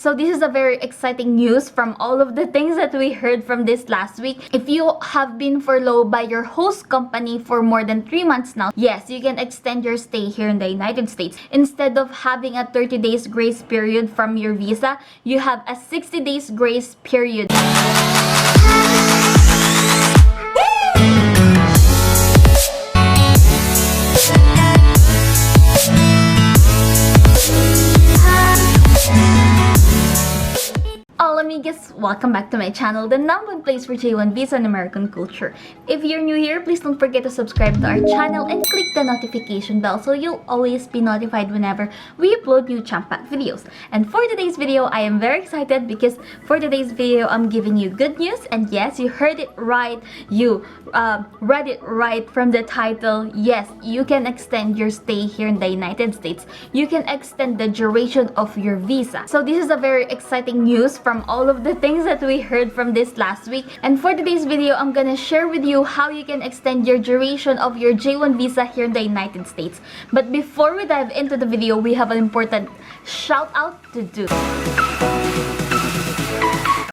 So this is a very exciting news from all of the things that we heard from this last week. If you have been furloughed by your host company for more than 3 months now, yes, you can extend your stay here in the United States. Instead of having a 30 days grace period from your visa, you have a 60 days grace period. Amigas, welcome back to my channel, the number one place for J1 visa and American culture. If you're new here, please don't forget to subscribe to our channel and click the notification bell so you'll always be notified whenever we upload new champ-packed videos. And for today's video, I am very excited because for today's video, I'm giving you good news. And yes, you heard it right. You read it right from the title. Yes, you can extend your stay here in the United States. You can extend the duration of your visa. So this is a very exciting news from all of the things that we heard from this last week. And for today's video, I'm gonna share with you how you can extend your duration of your J1 visa here in the United States. But before we dive into the video, we have an important shout out to do.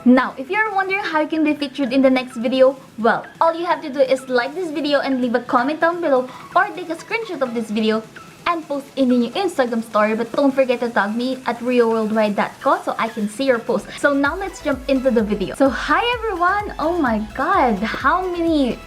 Now, if you're wondering how you can be featured in the next video, well, all you have to do is like this video and leave a comment down below or take a screenshot of this video and post in your Instagram story, but don't forget to tag me at rioworldwide.com so I can see your post. So now let's jump into the video. So hi everyone! Oh my god, how many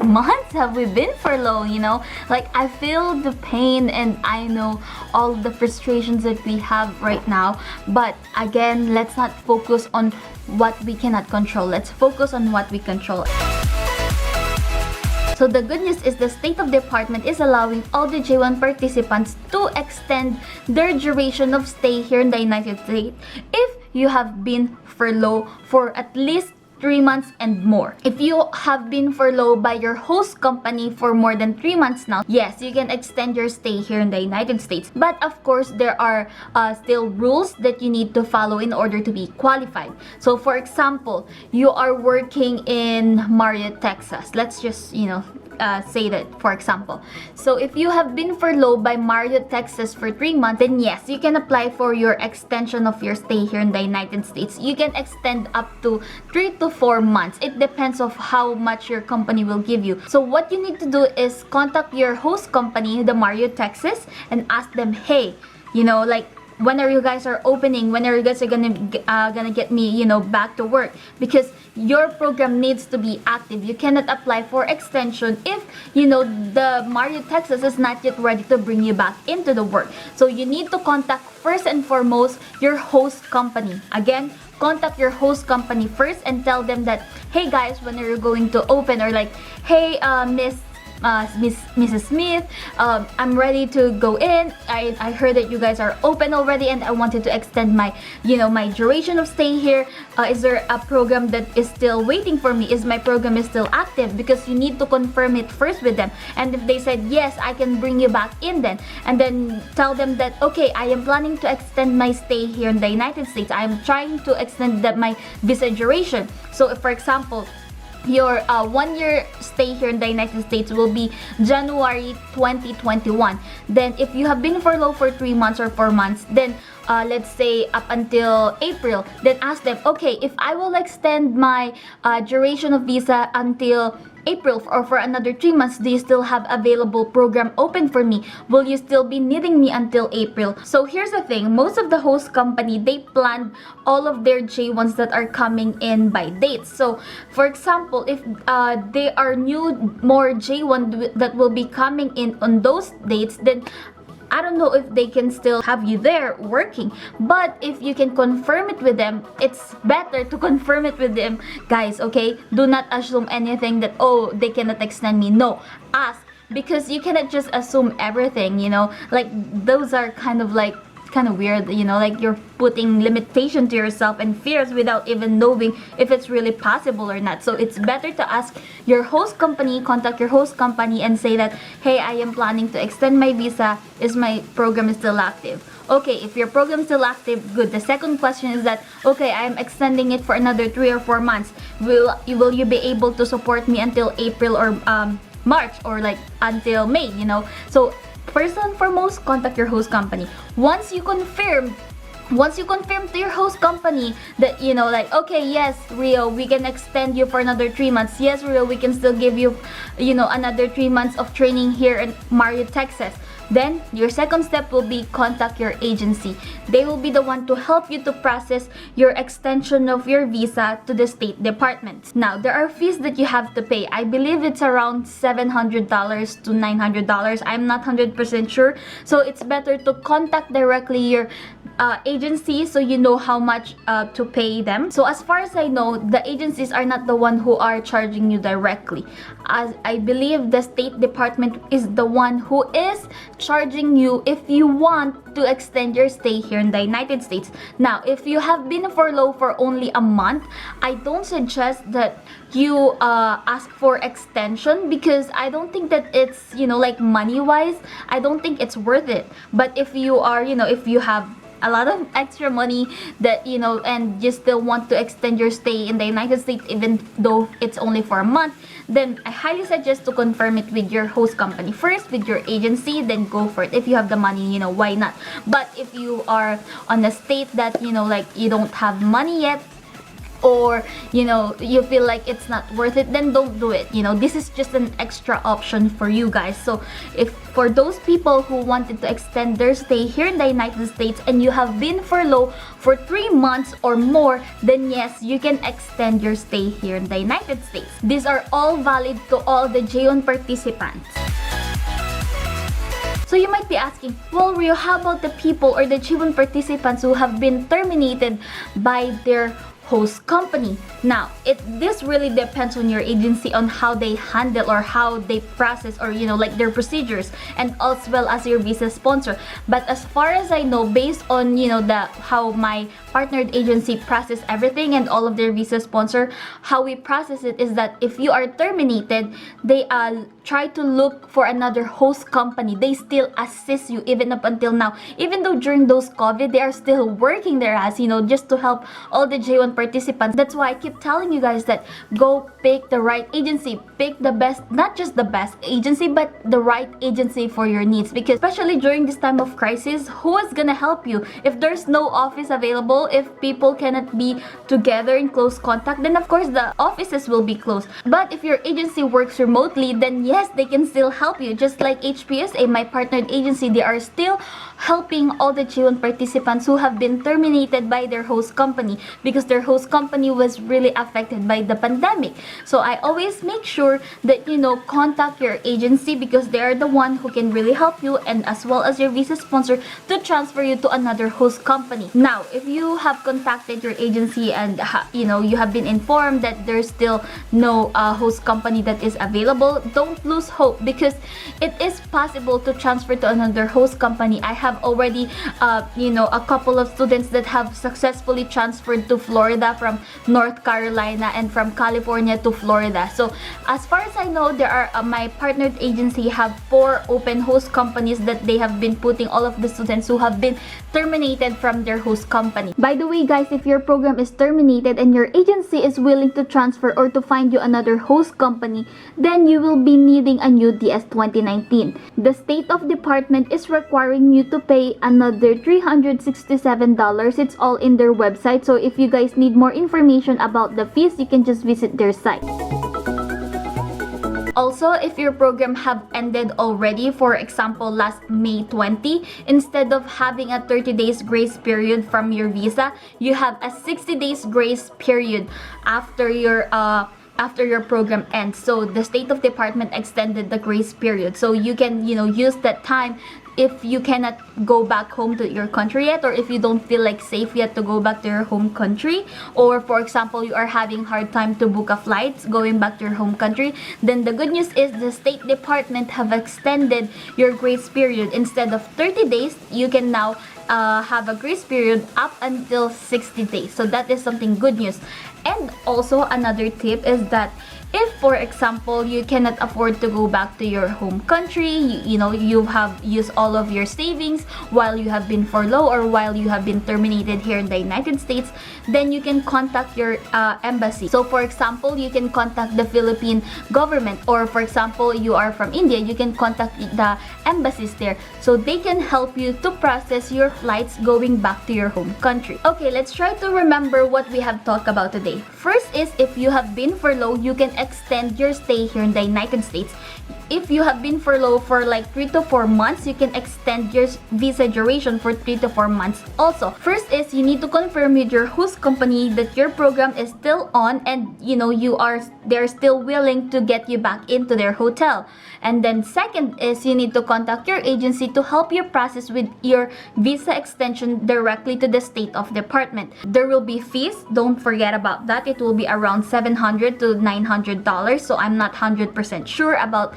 months have we been furloughed, you know? Like, I feel the pain and I know all the frustrations that we have right now, but again, let's not focus on what we cannot control. Let's focus on what we control. So the good news is the State of Department is allowing all the J1 participants to extend their duration of stay here in the United States if you have been furloughed for at least 3 months and more. If you have been furloughed by your host company for more than 3 months now, yes, you can extend your stay here in the United States. But of course, there are still rules that you need to follow in order to be qualified. So for example, you are working in Marriott, Texas. Let's just, say that, for example. So if you have been furloughed by Marriott, Texas for 3 months, then yes, you can apply for your extension of your stay here in the United States. You can extend up to 3 to 4 months. It depends of how much your company will give you. So what you need to do is contact your host company, the Marriott, Texas, and ask them, hey, when are you guys are opening? When are you guys are gonna get me, back to work? Because your program needs to be active. You cannot apply for extension if, the Marriott, Texas is not yet ready to bring you back into the work. So you need to contact first and foremost your host company. Again, contact your host company first and tell them that, hey guys, when are you going to open? Or like, hey, Mrs. Smith, I'm ready to go in. I heard that you guys are open already and I wanted to extend my, my duration of stay here. Is there a program that is still waiting for me? Is my program is still active? Because you need to confirm it first with them. And if they said, yes, I can bring you back in then. And then tell them that, okay, I am planning to extend my stay here in the United States. I am trying to extend my visa duration. So if, for example, your 1 year stay here in the United States will be January 2021. Then if you have been furloughed for 3 months or 4 months, then let's say up until April, then ask them, okay, if I will extend my duration of visa until April or for another 3 months, do you still have available program open for me? Will you still be needing me until April? So here's the thing, most of the host company, they planned all of their J1s that are coming in by dates. So for example, if there are more J1 that will be coming in on those dates, then I don't know if they can still have you there working. But if you can confirm it with them, it's better to confirm it with them, guys, okay? Do not assume anything that, oh, they cannot extend me. No, ask, because you cannot just assume everything, like those are kind of weird, like you're putting limitation to yourself and fears without even knowing if it's really possible or not. So it's better to ask your host company, contact your host company and say that, hey, I am planning to extend my visa. Is my program still active? Okay, if your program is still active, good. The second question is that, okay, I am extending it for another 3 or 4 months. Will you be able to support me until April or March or like until May, So first and foremost, contact your host company. Once you confirm once you confirm to your host company that, you know, like, okay, yes, Rio, we can extend you for another 3 months. Yes, Rio, we can still give you, you know, another 3 months of training here in Mario, Texas. Then your second step will be contact your agency. They will be the one to help you to process your extension of your visa to the State Department. Now, there are fees that you have to pay. I believe it's around $700 to $900. I'm not 100% sure. So it's better to contact directly your agency so you know how much to pay them. So as far as I know, the agencies are not the one who are charging you directly. As I believe the State Department is the one who is charging you if you want to extend your stay here in the United States. Now, if you have been furloughed for only a month, I don't suggest that you ask for extension, because I don't think that it's, you know, like money wise, I don't think it's worth it. But if you are, you know, if you have a lot of extra money that, you know, and you still want to extend your stay in the United States even though it's only for a month, then I highly suggest to confirm it with your host company first, with your agency, then go for it. If you have the money, you know, why not? But if you are on a state that, you know, like you don't have money yet, or, you know, you feel like it's not worth it, then don't do it. You know, this is just an extra option for you guys. So if for those people who wanted to extend their stay here in the United States and you have been furloughed for 3 months or more, then yes, you can extend your stay here in the United States. These are all valid to all the JON participants. So you might be asking, well, Rio, how about the people or the JON participants who have been terminated by their host company? Now, this really depends on your agency on how they handle or how they process, or, you know, like their procedures, and as well as your visa sponsor. But as far as I know, based on, you know, how my partnered agency process everything and all of their visa sponsor, how we process it is that if you are terminated, they try to look for another host company. They still assist you even up until now. Even though during those COVID, they are still working their ass, you know, just to help all the J1 participants. That's why I keep telling you guys that go pick the right agency, pick the best, not just the best agency, but the right agency for your needs. Because especially during this time of crisis, who is gonna help you? If there's no office available, if people cannot be together in close contact, then of course the offices will be closed. But if your agency works remotely, then yes, they can still help you. Just like HPSA, my partnered agency, they are still helping all the J1 participants who have been terminated by their host company, because their host company was really affected by the pandemic. So I always make sure that, you know, contact your agency, because they are the one who can really help you, and as well as your visa sponsor, to transfer you to another host company. Now, if you have contacted your agency and you know, you have been informed that there's still no host company that is available, don't lose hope, because it is possible to transfer to another host company. I have already you know, a couple of students that have successfully transferred to Florida from North Carolina, and from California to Florida. So as far as I know, there are my partnered agency have 4 open host companies that they have been putting all of the students who have been terminated from their host company. By the way guys, if your program is terminated and your agency is willing to transfer or to find you another host company, then you will be needing a new DS 2019. The State of Department is requiring you to pay another $367. It's all in their website. So if you guys need more information about the fees, you can just visit their site. Also, if your program have ended already, for example last May 20, instead of having a 30 days grace period from your visa, you have a 60 days grace period after your program ends. So the State of Department extended the grace period, so you can, you know, use that time if you cannot go back home to your country yet, or if you don't feel like safe yet to go back to your home country, or for example you are having hard time to book a flight going back to your home country, then the good news is the State Department have extended your grace period. Instead of 30 days, you can now have a grace period up until 60 days. So that is something good news. And also another tip is that if, for example, you cannot afford to go back to your home country, you know, you have used all of your savings while you have been furloughed or while you have been terminated here in the United States, then you can contact your embassy. So, for example, you can contact the Philippine government, or for example, you are from India, you can contact the embassies there. So they can help you to process your flights going back to your home country. Okay, let's try to remember what we have talked about today. First is, if you have been furloughed, you can extend your stay here in the United States. If you have been furloughed for like 3 to 4 months, you can extend your visa duration for 3 to 4 months also. First is, you need to confirm with your host company that your program is still on, and they're still willing to get you back into their hotel. And then second is, you need to contact your agency to help you process with your visa extension directly to the state of department. There will be fees, don't forget about that. It will be around $700 to $900. So I'm not 100% sure about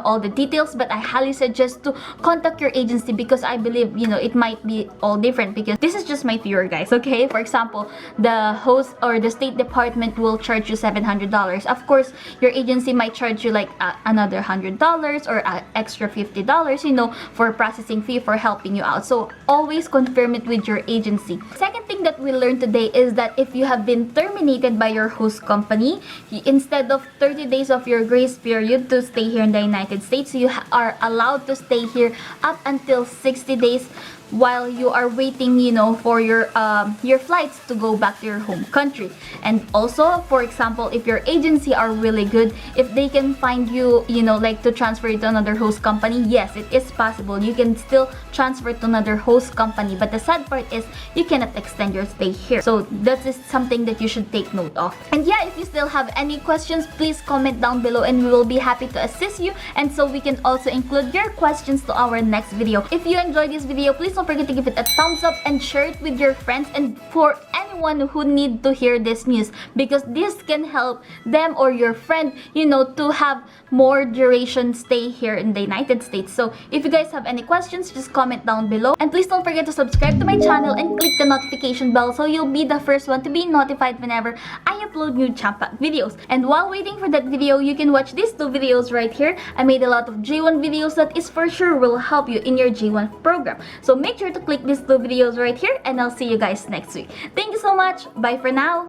all the details, but I highly suggest to contact your agency, because I believe it might be all different, because this is just my theory, guys. Okay, for example, the host or the state department will charge you $700. Of course, your agency might charge you like another $100 or extra $50, for processing fee for helping you out. So always confirm it with your agency. Second thing that we learned today is that if you have been terminated by your host company, instead of 30 days of your grace period to stay here in the United States, you are allowed to stay here up until 60 days while you are waiting, for your flights to go back to your home country. And also, for example, if your agency are really good, if they can find you, like to transfer it to another host company, yes, it is possible. You can still transfer to another host company, but the sad part is you cannot extend your stay here. So that is something that you should take note of. And yeah, if you still have any questions, please comment down below and we will be happy to assist you, and so we can also include your questions to our next video. If you enjoyed this video, please don't forget to give it a thumbs up and share it with your friends and for anyone who need to hear this news, because this can help them or your friend, to have more duration stay here in the United States. So if you guys have any questions, just comment down below, and please don't forget to subscribe to my channel and click the notification bell so you'll be the first one to be notified whenever I upload new Champa videos. And while waiting for that video, you can watch these 2 videos right here. I made a lot of J1 videos that is for sure will help you in your J1 program. So make sure to click these 2 videos right here, and I'll see you guys next week. Thank you so much. Bye for now.